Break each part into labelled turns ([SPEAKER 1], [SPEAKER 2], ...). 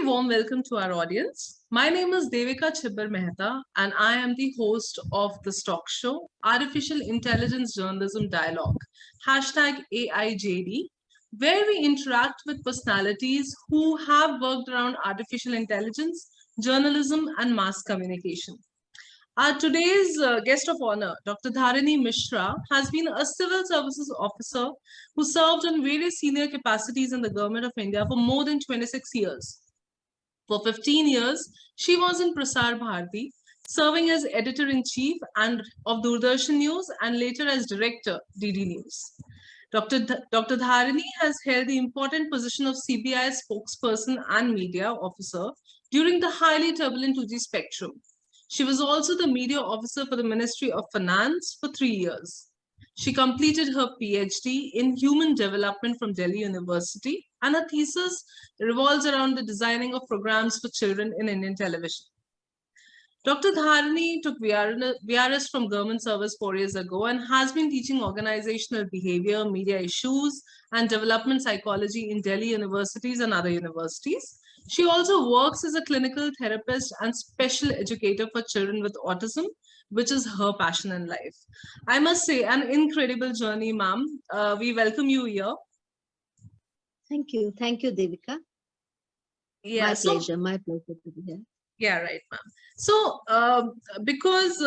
[SPEAKER 1] warm welcome to our audience. My name is Devika Chibbar Mehta, and I am the host of this talk show, Artificial Intelligence Journalism Dialogue, #AIJD, where we interact with personalities who have worked around artificial intelligence, journalism, and mass communication. Our today's guest of honor, Dr. Dharini Mishra, has been a civil services officer who served in various senior capacities in the Government of India for more than 26 years. For 15 years, she was in Prasar Bharati, serving as editor-in-chief and of Doordarshan News and later as Director DDNews. Dr. Dharini has held the important position of CBI spokesperson and media officer during the highly turbulent 2G spectrum. She was also the media officer for the Ministry of Finance for 3 years. She completed her PhD in human development from Delhi University, and her thesis revolves around the designing of programs for children in Indian television. Dr. Dharini took VRS from government service 4 years ago and has been teaching organizational behavior, media issues, and development psychology in Delhi universities and other universities. She also works as a clinical therapist and special educator for children with autism, which is her passion in life. I must say, an incredible journey, ma'am. We welcome you here.
[SPEAKER 2] Thank you, Devika.
[SPEAKER 1] Yeah,
[SPEAKER 2] My pleasure to be here.
[SPEAKER 1] Yeah, right, ma'am. So, because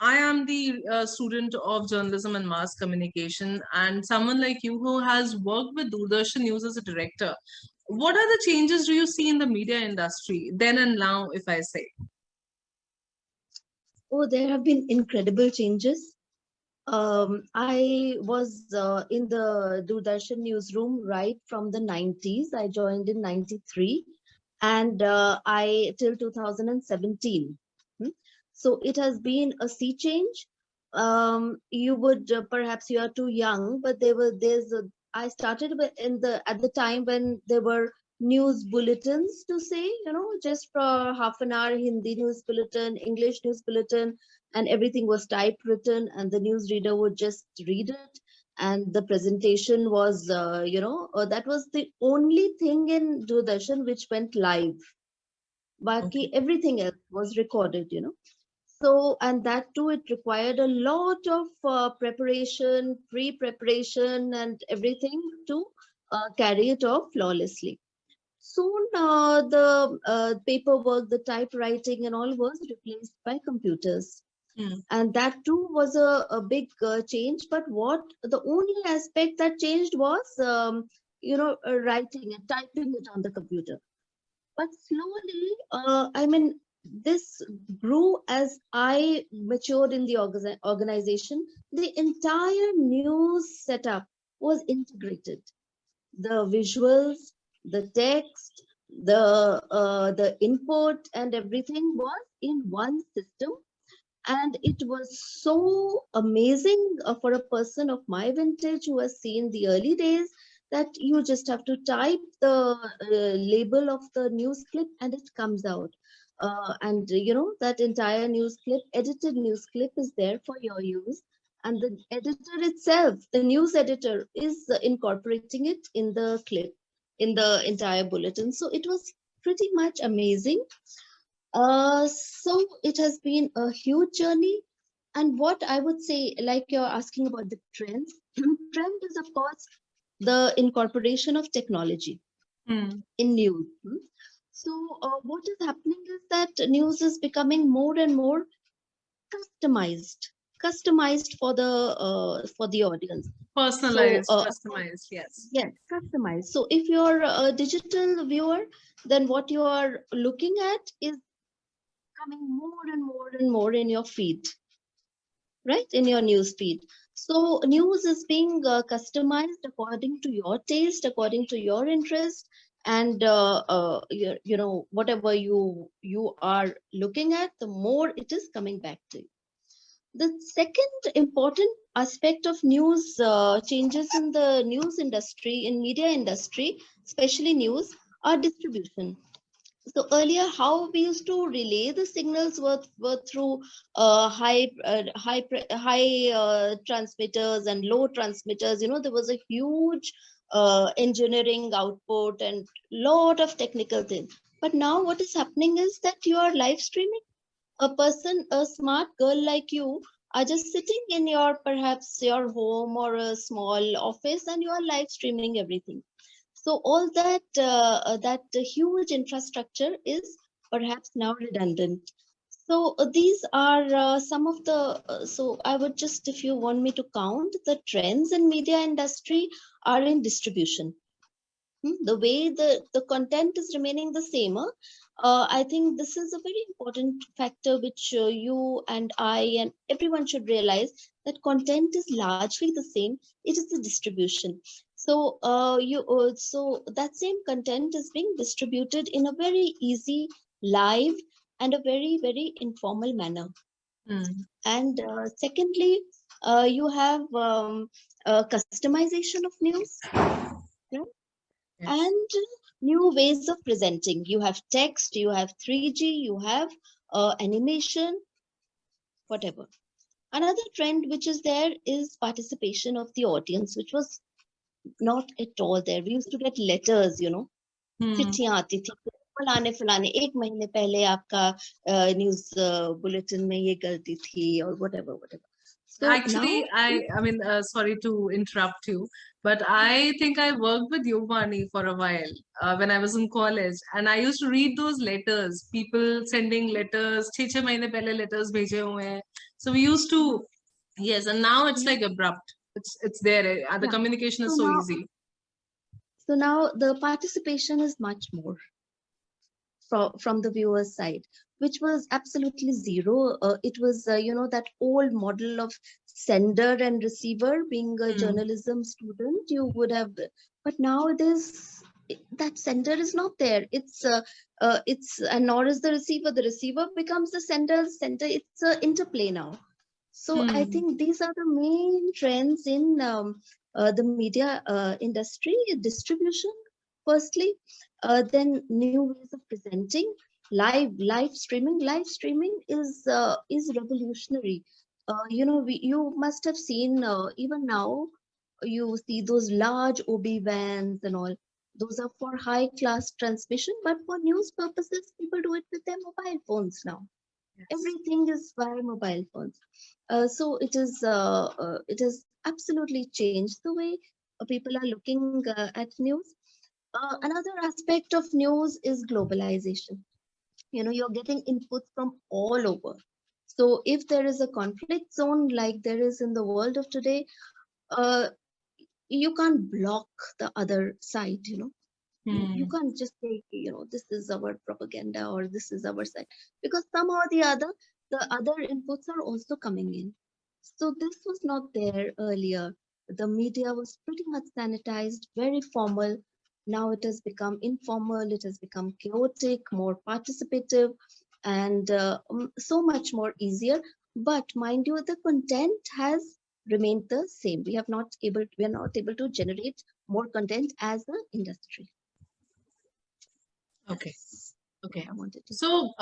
[SPEAKER 1] I am the student of journalism and mass communication, and someone like you who has worked with Doordarshan News as a director, what are the changes do you see in the media industry then and now, if I say?
[SPEAKER 2] Oh, there have been incredible changes. I was in the Doordarshan newsroom right from the 90s. I joined in 93 and I till 2017. So it has been a sea change. You would perhaps you are too young, but I started at the time when there were news bulletins to say, just for half an hour, Hindi news bulletin, English news bulletin, and everything was typewritten, and the newsreader would just read it. And the presentation was, that was the only thing in Doordarshan which went live. Baki, everything else was recorded, So, and that too, it required a lot of preparation, pre-preparation and everything to carry it off flawlessly. Soon the paperwork, the typewriting and all was replaced by computers. And that too was a big change. But the only aspect that changed was, writing and typing it on the computer. But slowly, this grew as I matured in the organization. The entire news setup was integrated. The visuals, the text, the input and everything was in one system. And it was so amazing for a person of my vintage who has seen the early days that you just have to type the label of the news clip and it comes out. And that entire news clip, edited news clip is there for your use. And the editor itself, the news editor, is incorporating it in the clip, in the entire bulletin. So it was pretty much amazing. So it has been a huge journey. And what I would say, like you're asking about the trends, trend is of course the incorporation of technology in news. So what is happening is that news is becoming more and more customized for the audience.
[SPEAKER 1] Personalized, customized, yes.
[SPEAKER 2] Yes, customized. So if you're a digital viewer, then what you are looking at is coming more and more and more in your feed, right? In your news feed. So news is being customized according to your taste, according to your interest, and whatever you are looking at, the more it is coming back to you. The second important aspect of news changes in the news industry, in media industry, especially news, are distribution. So earlier, how we used to relay the signals were through high transmitters and low transmitters. There was a huge engineering output and lot of technical things. But now what is happening is that you are live streaming. A person, a smart girl like you, are just sitting in your perhaps your home or a small office, and you are live streaming everything. So all that huge infrastructure is perhaps now redundant. So these are some of the. So I would just, if you want me to count, the trends in media industry are in distribution. The way the content is remaining the same. I think this is a very important factor which you and I and everyone should realize, that content is largely the same. It is the distribution. So so that same content is being distributed in a very easy, live, and a very informal manner. And secondly, you have customization of news, right?
[SPEAKER 1] Yes.
[SPEAKER 2] And new ways of presenting. You have text, you have 3G, you have animation, whatever. Another trend which is there is participation of the audience, which was not at all there. We used to get letters, चिट्ठियां आती थी, फलाने फलाने एक महीने पहले आपका news bulletin में ये गलती थी, or whatever. So
[SPEAKER 1] Actually,
[SPEAKER 2] now,
[SPEAKER 1] sorry to interrupt you, but I think I worked with Yovani for a while when I was in college, and I used to read those letters. People sending letters, 6 6 महीने पहले letters भेजे हुए हैं. So we used to, yes, and now it's like abrupt. It's there. The
[SPEAKER 2] yeah.
[SPEAKER 1] communication
[SPEAKER 2] So
[SPEAKER 1] is so
[SPEAKER 2] now,
[SPEAKER 1] easy.
[SPEAKER 2] so now the participation is much more from the viewer's side, which was absolutely zero. It was, that old model of sender and receiver. Being a journalism student, you would have, but nowadays that sender is not there. It's and nor is the receiver. The receiver becomes the sender's center. It's an interplay now. So I think these are the main trends in the media industry. Distribution, firstly, then new ways of presenting, live streaming. Live streaming is revolutionary. You must have seen, even now you see those large OB vans and all. Those are for high class transmission, but for news purposes, people do it with their mobile phones now.
[SPEAKER 1] Yes.
[SPEAKER 2] Everything is via mobile phones. So it has absolutely changed the way people are looking at news. Another aspect of news is globalization. You're getting inputs from all over. So if there is a conflict zone like there is in the world of today, uh, you can't block the other side. You can't just say, this is our propaganda or this is our side, because somehow or the other inputs are also coming in. So this was not there earlier. The media was pretty much sanitized, very formal. Now it has become informal, it has become chaotic, more participative, and so much more easier. But mind you, the content has remained the same. We are not able to generate more content as an industry.
[SPEAKER 1] Okay. Okay.
[SPEAKER 2] I wanted to.
[SPEAKER 1] So,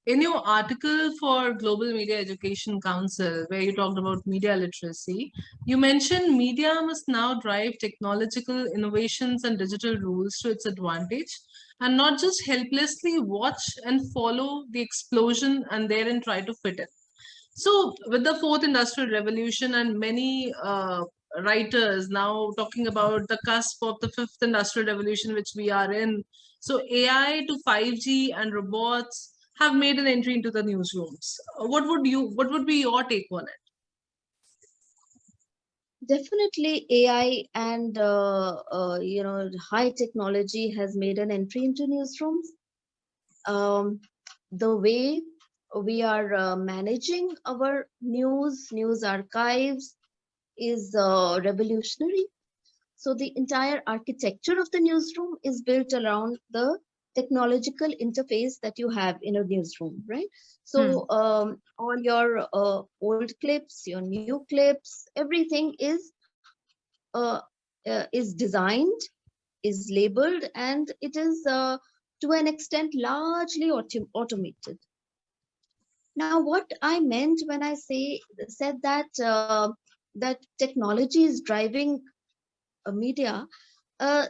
[SPEAKER 1] in your article for Global Media Education Council, where you talked about media literacy, you mentioned media must now drive technological innovations and digital rules to its advantage, and not just helplessly watch and follow the explosion and therein try to fit in. So, with the fourth industrial revolution and many writers now talking about the cusp of the fifth industrial revolution, which we are in, so AI to 5G and robots have made an entry into the newsrooms. What would be your take on it?
[SPEAKER 2] Definitely, AI and high technology has made an entry into newsrooms. The way we are managing our news archives is revolutionary. So the entire architecture of the newsroom is built around the technological interface that you have in a newsroom, right? So all your old clips, your new clips, everything is designed, is labeled, and it is to an extent largely automated. Now, what I meant when I said that that technology is driving media.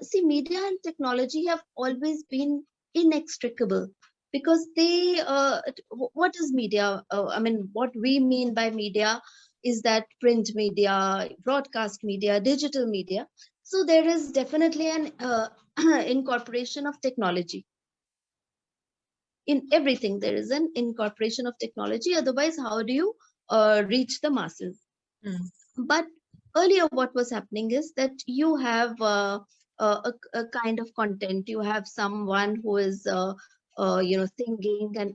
[SPEAKER 2] See, media and technology have always been inextricable, because they what is media? I mean, what we mean by media is that print media, broadcast media, digital media. So there is definitely an incorporation of technology in everything. There is an incorporation of technology, otherwise how do you reach the masses? But earlier what was happening is that you have a kind of content, you have someone who is singing and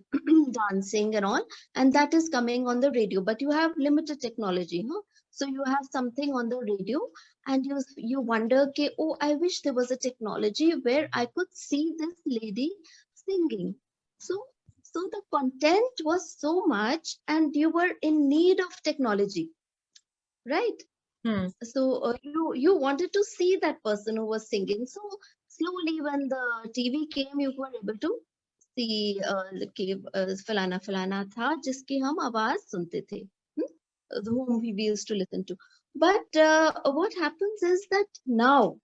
[SPEAKER 2] dancing and all, and that is coming on the radio, but you have limited technology, no? So you have something on the radio, and you wonder, okay, oh, I wish there was a technology where I could see this lady singing. So the content was so much, and you were in need of technology, right? So you wanted to see that person who was singing. So slowly, when the TV came, you were able to see कि फलाना फलाना था जिसकी हम आवाज सुनते थे, whom we used to listen to. But what happens is that now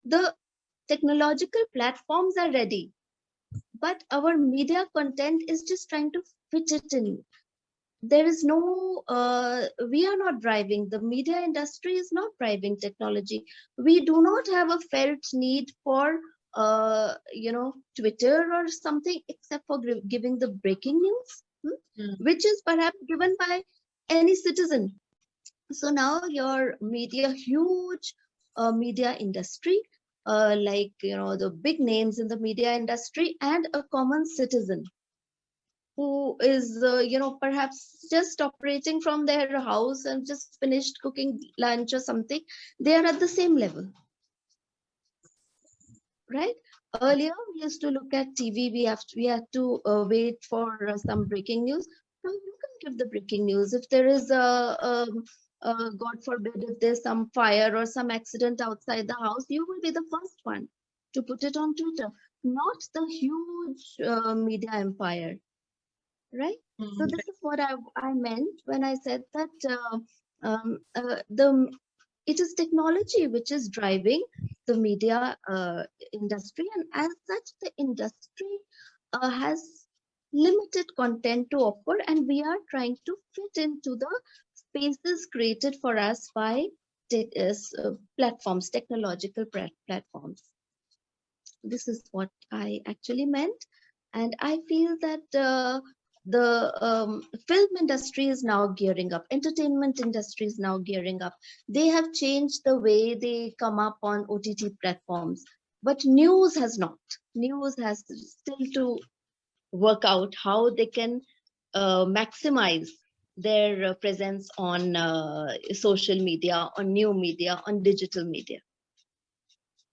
[SPEAKER 2] the technological platforms are ready, but our media content is just trying to fit it in. There is no we are not driving, the media industry is not driving technology. We do not have a felt need for Twitter or something, except for giving the breaking news, which is perhaps given by any citizen. So now your media, huge media industry, like the big names in the media industry, and a common citizen who is perhaps just operating from their house and just finished cooking lunch or something, they are at the same level, right? Earlier we used to look at TV, we had to wait for some breaking news. Now you can give the breaking news. If there is God forbid, if there's some fire or some accident outside the house, you will be the first one to put it on Twitter, not the huge media empire. Right. So this is what I meant when I said that it is technology which is driving the media industry, and as such the industry has limited content to offer, and we are trying to fit into the spaces created for us by platforms, technological platforms. This is what I actually meant, and I feel that the film industry is now gearing up, entertainment industry is now gearing up. They have changed the way they come up on OTT platforms, but news has not. News has still to work out how they can maximize their presence on social media, on new media, on digital media.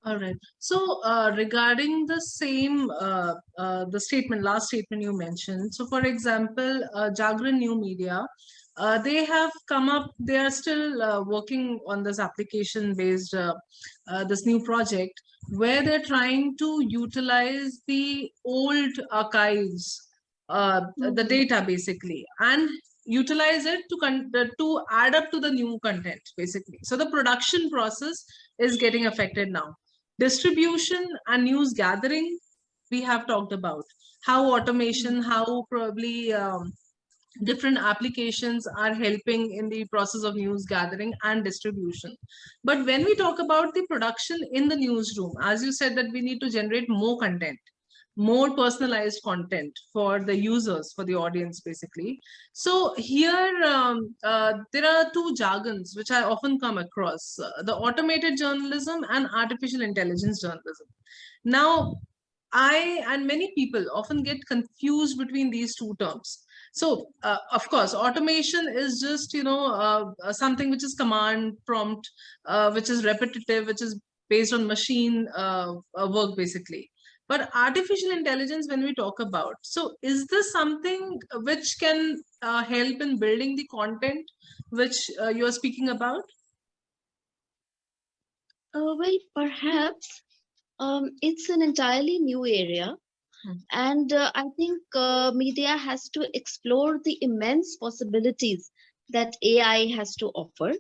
[SPEAKER 1] All right. So regarding the same, the last statement you mentioned. So for example, Jagran New Media, they have come up, they are still working on this application based, this new project where they're trying to utilize the old archives, the data basically, and utilize it to add up to the new content basically. So the production process is getting affected now. Distribution and news gathering, we have talked about how automation, how probably different applications are helping in the process of news gathering and distribution. But when we talk about the production in the newsroom, as you said, that we need to generate more content, more personalized content for the users, for the audience basically. So here there are two jargons which I often come across, the automated journalism and artificial intelligence journalism. Now I and many people often get confused between these two terms. So of course automation is just something which is command prompt, which is repetitive, which is based on machine work basically. But artificial intelligence, when we talk about, so is this something which can help in building the content which you are speaking about?
[SPEAKER 2] Well, perhaps it's an entirely new area. And I think media has to explore the immense possibilities that AI has to offer.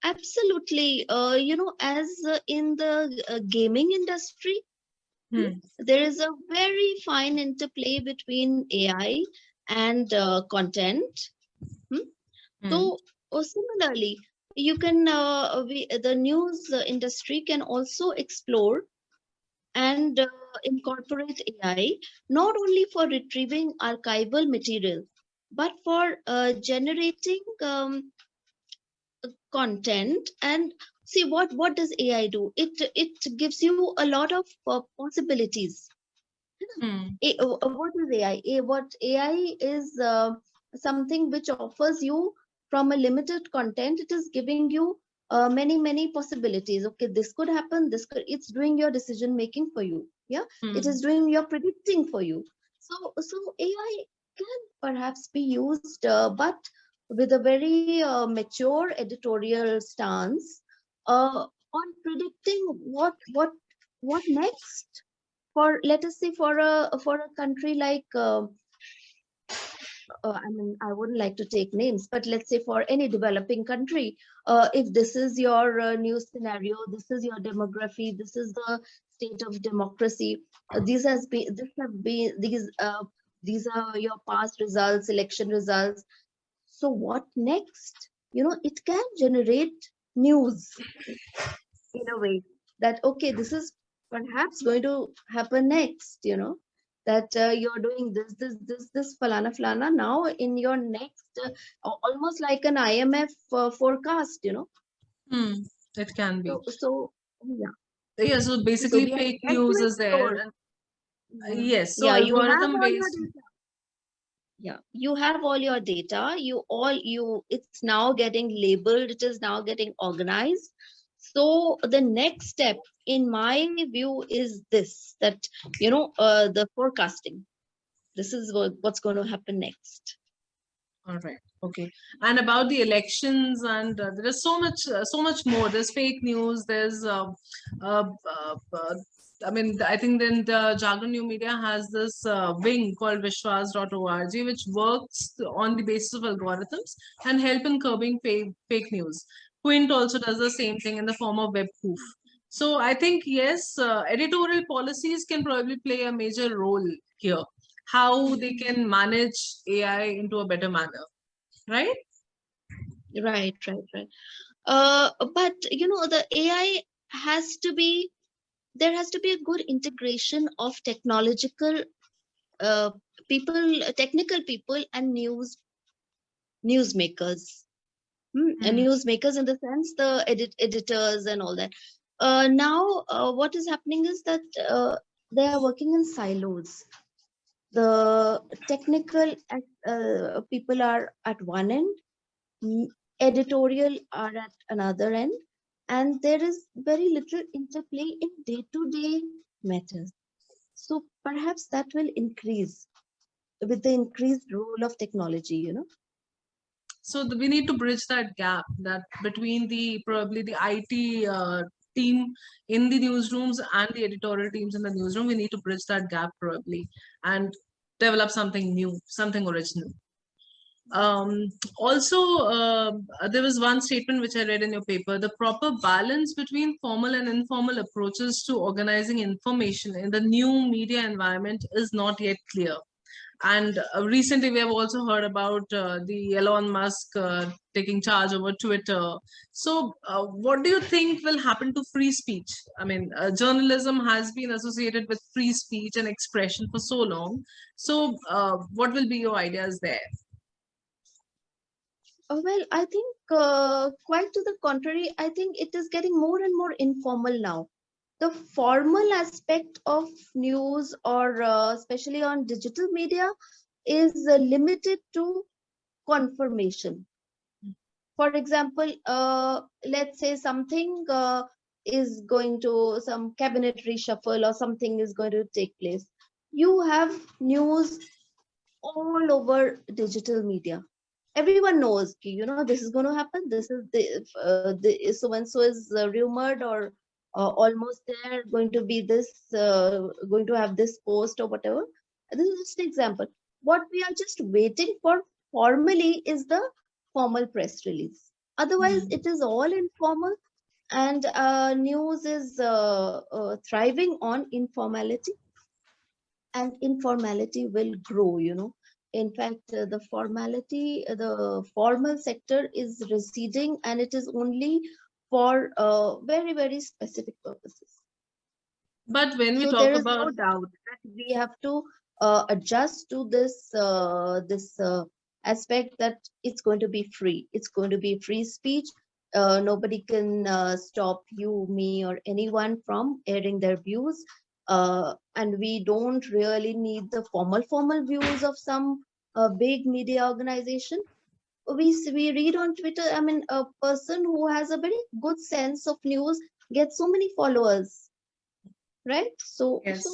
[SPEAKER 2] Absolutely. As in the gaming industry, There is a very fine interplay between AI and content. So similarly, you can the news industry can also explore and incorporate AI not only for retrieving archival material, but for generating content. And see, what does AI do? It gives you a lot of possibilities. What is AI? What AI is something which offers you from a limited content. It is giving you many possibilities. Okay, this could happen. This could. It's doing your decision making for you. Yeah, it is doing your predicting for you. So AI can perhaps be used, but with a very mature editorial stance on predicting what next. For, let us say, for a country like I mean, I wouldn't like to take names, but let's say for any developing country, if this is your news scenario, this is your demography, this is the state of democracy, these are your past results, election results. So what next? It can generate news in a way that, okay, this is perhaps going to happen next, that you're doing this falana falana now in your next, almost like an IMF forecast.
[SPEAKER 1] It can be.
[SPEAKER 2] So yeah.
[SPEAKER 1] Yeah, so
[SPEAKER 2] So
[SPEAKER 1] basically
[SPEAKER 2] we are
[SPEAKER 1] fake
[SPEAKER 2] yet to
[SPEAKER 1] news is there.
[SPEAKER 2] explore.
[SPEAKER 1] And, yes, so
[SPEAKER 2] Yeah, you have
[SPEAKER 1] algorithm
[SPEAKER 2] all your
[SPEAKER 1] based.
[SPEAKER 2] data. Yeah, you have all your data. It's now getting labeled. It is now getting organized. So the next step, in my view, is this: that the forecasting. This is what's going to happen next.
[SPEAKER 1] All right. Okay. And about the elections, and there is so much more. There's fake news. There's, I mean, I think then the Jagan New Media has this wing called Vishwas.org, which works on the basis of algorithms and help in curbing fake news. Quint also does the same thing in the form of webproof. So I think, yes, editorial policies can probably play a major role here. How they can manage AI into a better manner, right?
[SPEAKER 2] Right. But the AI has to be there has to be a good integration of technological technical people, and newsmakers. Newsmakers, in the sense, the editors and all that. Now, what is happening is that they are working in silos. The technical people are at one end, editorial are at another end, and there is very little interplay in day-to-day matters. So perhaps that will increase with the increased role of technology.
[SPEAKER 1] So we need to bridge that gap that between the probably the IT team in the newsrooms and the editorial teams in the newsroom. We need to bridge that gap probably and develop something new, something original. Um, Also, there was one statement which I read in your paper: the proper balance between formal and informal approaches to organizing information in the new media environment is not yet clear. And recently, we have also heard about the Elon Musk taking charge over Twitter. So, what do you think will happen to free speech? I mean, journalism has been associated with free speech and expression for so long. So, what will be your ideas there?
[SPEAKER 2] Well, I think quite to the contrary. I think it is getting more and more informal now. The formal aspect of news, or especially on digital media, is limited to confirmation. For example, let's say something is going to, some cabinet reshuffle or something is going to take place. You have news all over digital media. Everyone knows, this is going to happen. This is the so and so is rumored, or almost there, going to be this, going to have this post or whatever. This is just an example. What we are just waiting for formally is the formal press release. Otherwise, it is all informal. And news is thriving on informality, and informality will grow, In fact, the formal sector is receding, and it is only for very, very specific purposes.
[SPEAKER 1] But when we
[SPEAKER 2] So
[SPEAKER 1] talk
[SPEAKER 2] there is
[SPEAKER 1] about,
[SPEAKER 2] no doubt that we have to adjust to this aspect that it's going to be free. It's going to be free speech. Nobody can stop you, me, or anyone from airing their views. And we don't really need the formal views of some big media organization. We read on Twitter. I mean, a person who has a very good sense of news gets so many followers, right? So
[SPEAKER 1] yes,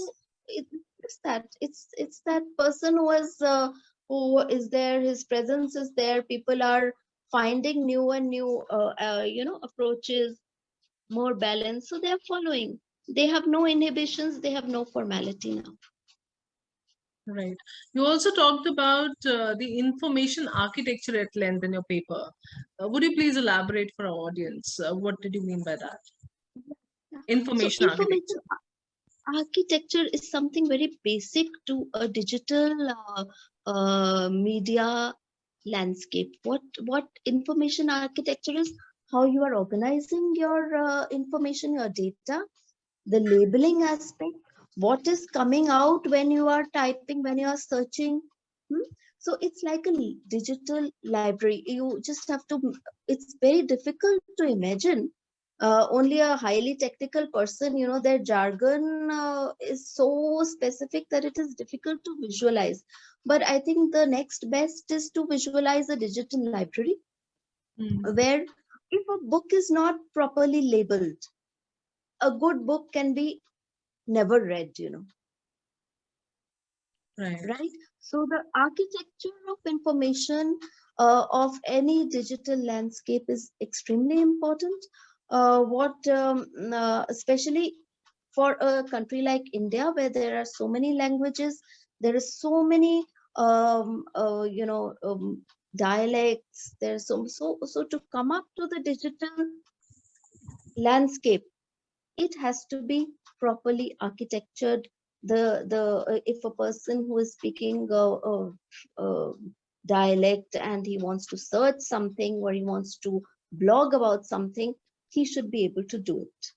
[SPEAKER 2] it's that it's that person who is there, his presence is there, people are finding new and new approaches, more balance, so they are following. They have no inhibitions, they have no formality now.
[SPEAKER 1] right. You also talked about the information architecture at length in your paper. Would you please elaborate for our audience? What did you mean by that?
[SPEAKER 2] So
[SPEAKER 1] Information
[SPEAKER 2] information
[SPEAKER 1] architecture.
[SPEAKER 2] architecture is something very basic to a digital media landscape. What information architecture is? How you are organizing your information, your data, the labeling aspect, what is coming out when you are typing, when you are searching. Hmm? So it's like a digital library. You just have to, it's very difficult to imagine. Only a highly technical person, their jargon is so specific that it is difficult to visualize. But I think the next best is to visualize a digital library
[SPEAKER 1] Hmm.
[SPEAKER 2] where if a book is not properly labeled, a good book can be never read,
[SPEAKER 1] Right.
[SPEAKER 2] right? So the architecture of information of any digital landscape is extremely important. Especially for a country like India, where there are so many languages, there are so many dialects. There's so to come up to the digital landscape, it has to be properly architectured. The If a person who is speaking uh, dialect and he wants to search something or he wants to blog about something, he should be able to do it,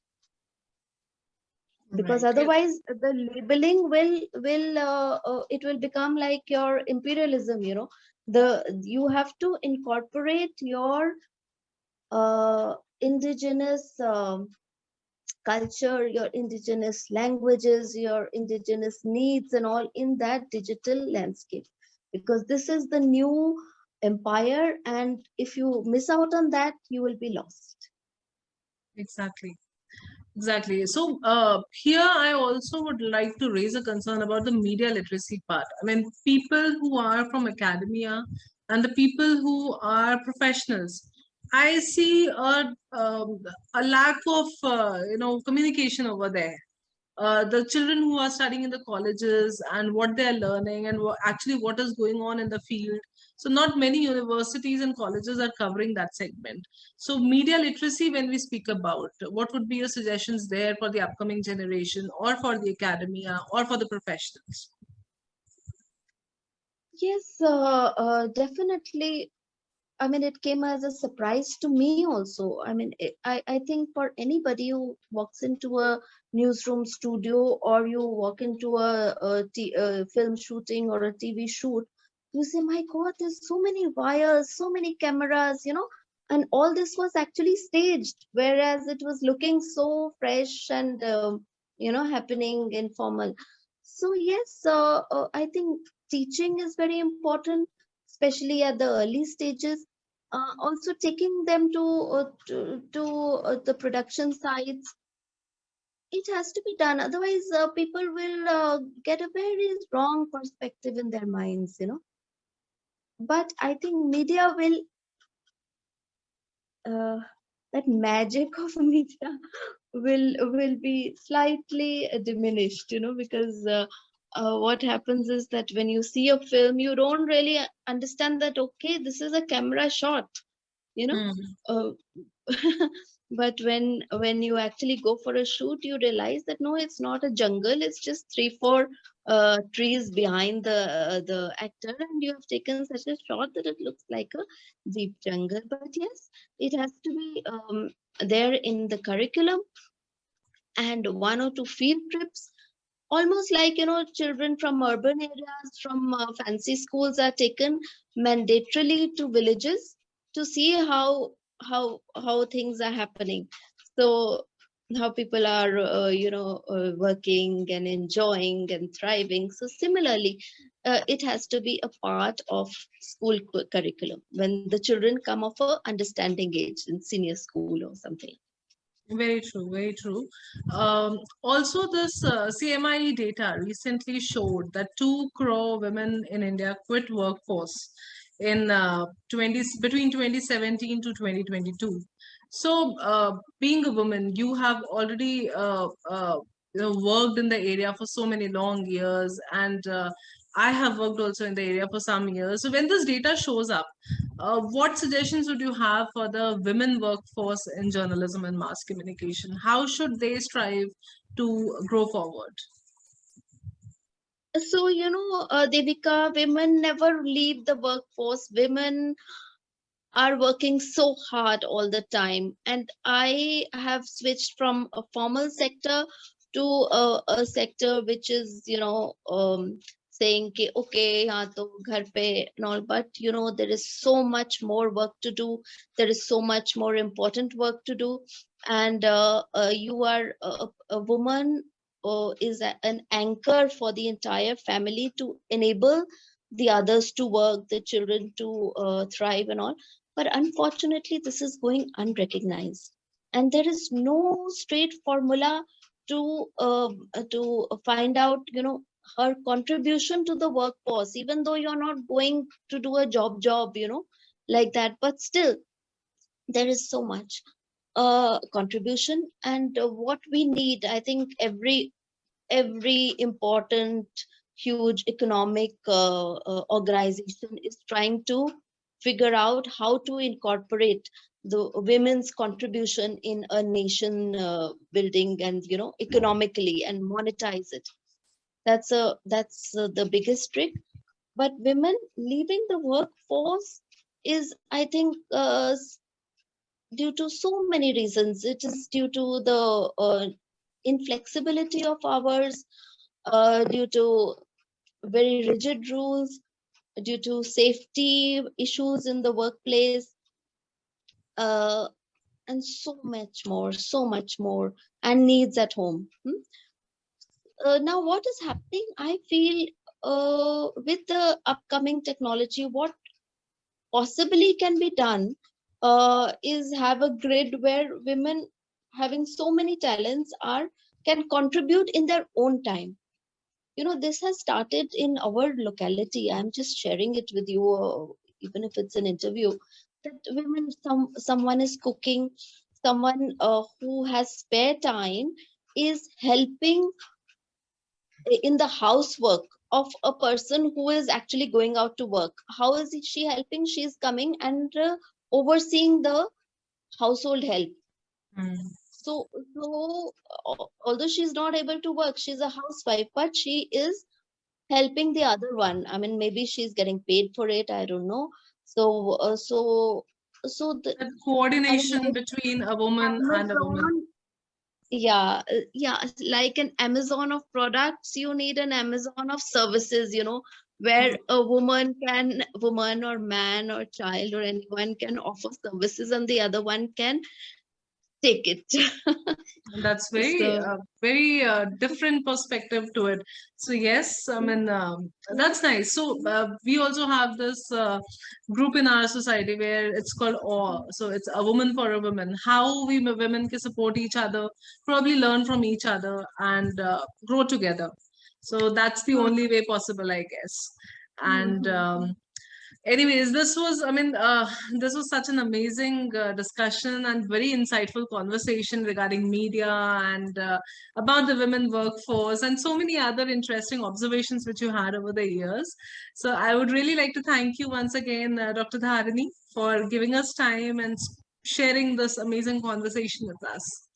[SPEAKER 2] because
[SPEAKER 1] Right. Yeah.
[SPEAKER 2] otherwise the labeling will it will become like your imperialism, the you have to incorporate your indigenous culture, your indigenous languages, your indigenous needs, and all in that digital landscape. Because this is the new empire, and if you miss out on that, you will be lost.
[SPEAKER 1] Exactly. Exactly. So here I also would like to raise a concern about the media literacy part. I mean, people who are from academia and the people who are professionals, I see a lack of communication over there. The children who are studying in the colleges and what they are learning and actually what is going on in the field. So not many universities and colleges are covering that segment. So media literacy, when we speak about, what would be your suggestions there for the upcoming generation or for the academia or for the professionals?
[SPEAKER 2] Yes, definitely. I mean, it came as a surprise to me also. I mean, I think for anybody who walks into a newsroom studio, or you walk into a film shooting or a TV shoot, you say, my God, there's so many wires, so many cameras, and all this was actually staged, whereas it was looking so fresh and, happening informal. So, yes, I think teaching is very important, especially at the early stages. Also taking them to the production sites, it has to be done. Otherwise, people will get a very wrong perspective in their minds, But I think media will uh, that magic of media will be slightly diminished, because what happens is that when you see a film, you don't really understand that, okay, this is a camera shot. you know. Uh, but when you actually go for a shoot, you realize that no, it's not a jungle, it's just 3 4 trees behind the actor, and you have taken such a shot that it looks like a deep jungle. But yes, it has to be there in the curriculum, and 1 or 2 field trips, almost like, children from urban areas, from fancy schools, are taken mandatorily to villages to see how things are happening. So how people are working and enjoying and thriving. So similarly, it has to be a part of school curriculum when the children come of a understanding age in senior school or something.
[SPEAKER 1] Very true, very true. Also, this CMIE data recently showed that 2 crore women in India quit workforce in 20 between 2017 to 2022. So, being a woman, you have already worked in the area for so many long years, and I have worked also in the area for some years. So, when this data shows up, what suggestions would you have for the women workforce in journalism and mass communication? How should they strive to grow forward?
[SPEAKER 2] So, Devika, women never leave the workforce. Women are working so hard all the time. And I have switched from a formal sector to a sector which is, saying, okay, haan, to ghar pe and all. But, there is so much more work to do. There is so much more important work to do. And you are a woman is an anchor for the entire family to enable the others to work, the children to thrive and all. But unfortunately, this is going unrecognized, and there is no straight formula to find out, her contribution to the workforce. Even though you're not going to do a job, like that, but still there is so much contribution. And what we need, I think, every important huge economic organization is trying to figure out how to incorporate the women's contribution in a nation building, and economically, and monetize it. That's the biggest trick. But women leaving the workforce is, I think, due to so many reasons. It is due to the inflexibility of hours, due to very rigid rules, due to safety issues in the workplace, uh, and so much more, and needs at home. Now, what is happening? I feel with the upcoming technology, what possibly can be done is have a grid where women having so many talents are can contribute in their own time. This has started in our locality. I'm just sharing it with you, even if it's an interview, that women, someone is cooking, someone who has spare time is helping in the housework of a person who is actually going out to work. How is she helping? She's coming and overseeing the household help. So although she's not able to work, she's a housewife, but she is helping the other one. I mean, maybe she's getting paid for it, I don't know. So the
[SPEAKER 1] That
[SPEAKER 2] I mean,
[SPEAKER 1] coordination
[SPEAKER 2] like
[SPEAKER 1] between a woman and a woman.
[SPEAKER 2] Amazon, yeah, like an Amazon of products, you need an Amazon of services, where a woman or man or child or anyone can offer services, and the other one can take it.
[SPEAKER 1] That's very,
[SPEAKER 2] So
[SPEAKER 1] very different perspective to it. So yes, I mean that's nice. So we also have this group in our society where it's called AWE. So it's a woman for a woman. How we women can support each other, probably learn from each other, and grow together. So that's the only way possible, I guess. And Anyways, this was such an amazing discussion and very insightful conversation regarding media and about the women workforce and so many other interesting observations which you had over the years. So I would really like to thank you once again, Dr. Dharini, for giving us time and sharing this amazing conversation with us.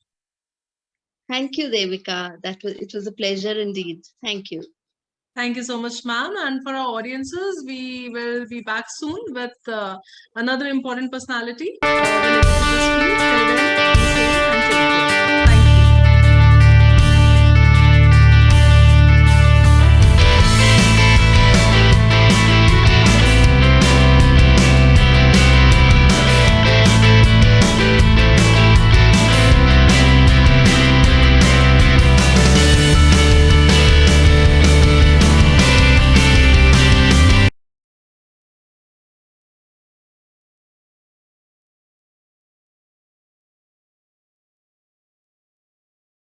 [SPEAKER 2] Thank you, Devika. It was a pleasure indeed. Thank you.
[SPEAKER 1] Thank you so much, ma'am. And for our audiences, we will be back soon with another important personality related to this field. Till then,